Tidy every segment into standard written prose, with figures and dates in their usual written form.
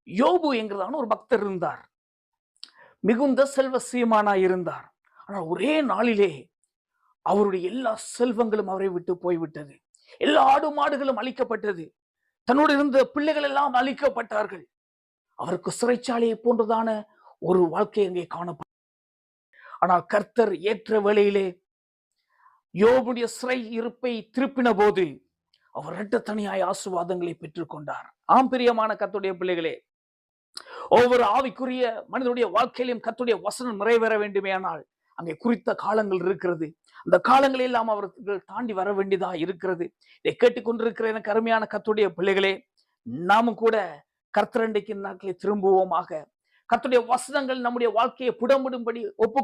யோபு என்கிறதான ஒரு பக்தர் இருந்தார். மிகுந்த செல்வ சீமானாய் இருந்தார். ஆனால் ஒரே நாளிலே அவருடைய எல்லா செல்வங்களும் அவரை விட்டு போய்விட்டது. எல்லா ஆடு மாடுகளும் அழிக்கப்பட்டது. தன்னோடு இருந்த பிள்ளைகள் எல்லாம் அழிக்கப்பட்டார்கள். அவருக்கு சிறைச்சாலையை போன்றதான ஒரு வாழ்க்கை அங்கே காணப்பட்டது. ஆனால் கர்த்தர் ஏற்ற வேளையிலே யோபுடைய சிறை இருப்பை திருப்பின போது அவர் இரட்டத்தனியாய் ஆசீர்வாதங்களை பெற்றுக் கொண்டார். ஆம் பிரியமான கர்த்தருடைய பிள்ளைகளே, ஒவ்வொரு ஆவிக்குரிய மனிதனுடைய வாழ்க்கையிலும் கர்த்தருடைய வசனம் நிறைவேற வேண்டுமேயானால் அங்கே குறித்த காலங்கள் இருக்கிறது. அந்த காலங்களை எல்லாம் அவர்கள் தாண்டி வர வேண்டியதா இருக்கிறது. இதை கேட்டுக்கொண்டிருக்கிற எனக்கு அருமையான கர்த்தருடைய பிள்ளைகளே, நாமும் கூட கர்த்தரண்டைக்கு நாட்களை திரும்புவோமாக. கர்த்தருடைய வசனங்கள் நம்முடைய வாழ்க்கையை புடமிடும்படி ஒப்பு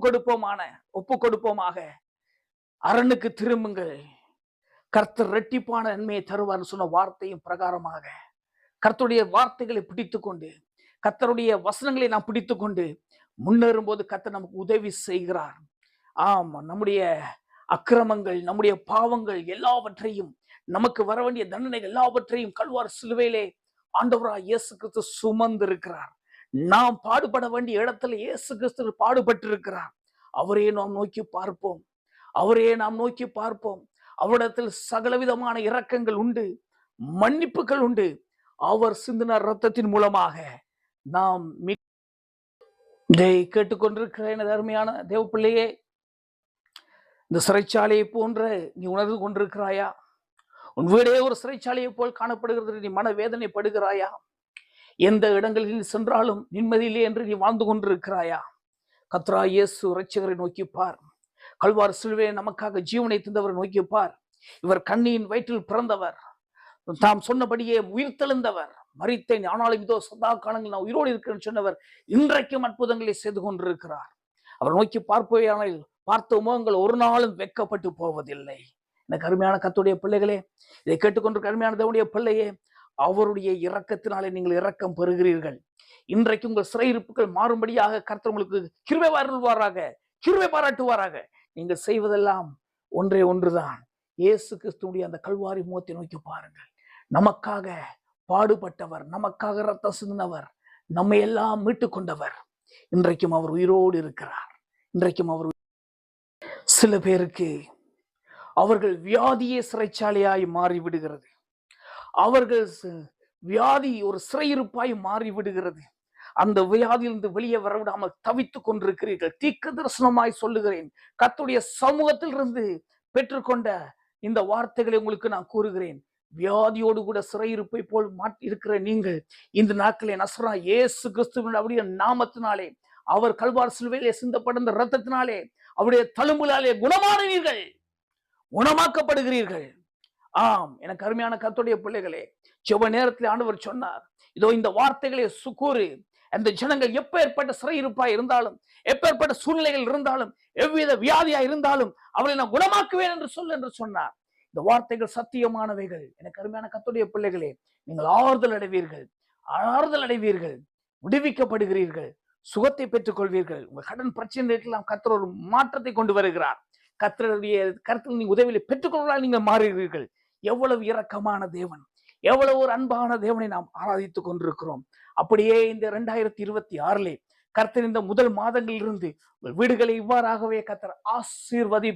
கொடுப்போமாக. அரணுக்கு திரும்புங்கள், கர்த்தர் இரட்டிப்பான நன்மையை தருவார் சொன்ன வார்த்தையும் பிரகாரமாக கர்த்தருடைய வார்த்தைகளை பிடித்துக்கொண்டு, கர்த்தருடைய வசனங்களை நாம் பிடித்துக்கொண்டு முன்னேறும் போது கர்த்தர் நமக்கு உதவி செய்கிறார். ஆமா, நம்முடைய அக்கிரமங்கள், நம்முடைய பாவங்கள் எல்லாவற்றையும், நமக்கு வர வேண்டிய தண்டனைகள் எல்லாவற்றையும் கல்வார் சிலுவையிலே ஆண்டவராய் இயேசு கிறிஸ்து சுமந்து இருக்கிறார். நாம் பாடுபட வேண்டிய இடத்துல இயேசு கிறிஸ்து பாடுபட்டு இருக்கிறார். அவரே நாம் நோக்கி பார்ப்போம். அவரிடத்தில் சகலவிதமான இரக்கங்கள் உண்டு, மன்னிப்புகள் உண்டு. அவர் சிந்தின இரத்தத்தின் மூலமாக நாம் கேட்டுக்கொண்டிருக்கிற எனது அருமையான தேவ பிள்ளையே, இந்த சிறைச்சாலையை போன்ற நீ உணர்ந்து கொண்டிருக்கிறாயா? உன் வீடே ஒரு சிறைச்சாலையை போல் காணப்படுகிறது. நீ மனவேதனைப்படுகிறாயா? எந்த இடங்களில் சென்றாலும் நிம்மதியிலே என்று நீ வாழ்ந்து கொண்டிருக்கிறாயா? கர்த்தராகிய இயேசு இரட்சகரை நோக்கி பார். கல்வார் சிலுவையை நமக்காக ஜீவனை தந்தவரை நோக்கி பார். இவர் கண்ணியின் வயிற்றில் பிறந்தவர், தாம் சொன்னபடியே உயிர் தெழுந்தவர். மரித்தேன் ஆனாலும் இதோ சதா காலங்கள் நான் உயிரோடு இருக்கிறேன்னு சொன்னவர் இன்றைக்கும் அற்புதங்களை செய்து கொண்டிருக்கிறார். அவர் நோக்கி பார்ப்பவையானால் பார்த்த முகங்கள் ஒரு நாளும் வெட்கப்பட்டு போவதில்லை. எனக்கு அருமையான கர்த்தருடைய பிள்ளைகளே, இதை கேட்டுக்கொண்டிருக்க அருமையான தேவனுடைய பிள்ளையே, அவருடைய இரக்கத்தினாலே நீங்கள் இரக்கம் பெறுகிறீர்கள். இன்றைக்கு உங்கள் சிறையிருப்புகள் மாறும்படியாக கர்த்தர் உங்களுக்கு கிருபை பாராட்டுவாராக. நீங்கள் செய்வதெல்லாம் ஒன்றே ஒன்றுதான். இயேசு கிறிஸ்துவுடைய அந்த கல்வாரி முகத்தை நோக்கி பாருங்கள். நமக்காக பாடுபட்டவர், நமக்காக ரத்தம் சிந்தினவர், நம்மை எல்லாம் மீட்டுக் கொண்டவர். இன்றைக்கும் அவர் உயிரோடு இருக்கிறார். சில பேருக்கு அவர்கள் வியாதியே சிறைச்சாலையாய் மாறிவிடுகிறது. அவர்கள் வியாதி ஒரு சிறையிருப்பாய் மாறிவிடுகிறது. அந்த வியாதியிலிருந்து வெளியே வரவிடாமல் தவித்துக் கொண்டிருக்கிறீர்கள். தீர்க்க தரிசனமாய் சொல்லுகிறேன், கர்த்தருடைய சமூகத்தில் இருந்து பெற்றுக்கொண்ட இந்த வார்த்தைகளை உங்களுக்கு நான் கூறுகிறேன். வியாதியோடு கூட சிறையிருப்பை போல் இருக்கிற நீங்கள் இந்த நாட்களே நசரேயனாகிய இயேசு கிறிஸ்துவினுடைய நாமத்தினாலே, அவர் கல்வார் சிலுவையிலே சிந்தப்பட்ட இரத்தத்தினாலே, அவருடைய தழும்புகளாலே குணமாக்கப்படுகிறீர்கள். ஆம், எனக்கு அருமையான கர்த்தருடைய பிள்ளைகளே, செவ நேரத்தில் ஆண்டவர் சொன்னார், இதோ இந்த வார்த்தைகளை சுக்கூறு. அந்த ஜனங்கள் எப்பேற்பட்ட சிறையிருப்பாய் இருந்தாலும், எப்பேற்பட்ட சூழ்நிலைகள் இருந்தாலும், எவ்வித வியாதியா இருந்தாலும் அவளை நான் குணமாக்குவேன் என்று சொன்னார். இந்த வார்த்தைகள் சத்தியமானவைகள். எனக்கு அருமையான கர்த்தருடைய பிள்ளைகளே, நீங்கள் ஆறுதல் அடைவீர்கள், விடுவிக்கப்படுகிறீர்கள், சுகத்தை பெற்றுக் கொள்வீர்கள். உங்கள் கடன் பிரச்சனைக்கெல்லாம் கர்த்தர் ஒரு மாற்றத்தை கொண்டு வருகிறார். கர்த்தருடைய கருத்தில் நீங்க உதவியை பெற்றுக்கொள்வதால் நீங்கள் மாறுகிறீர்கள். எவ்வளவு இரக்கமான தேவன், எவ்வளவு ஒரு அன்பான தேவனை நாம் ஆராதித்துக் கொண்டிருக்கிறோம். அப்படியே இந்த 2026 கர்த்தர் இந்த முதல் மாதங்களிலிருந்து உங்கள் வீடுகளை இவ்வாறாகவே கர்த்தர் ஆசீர்வதி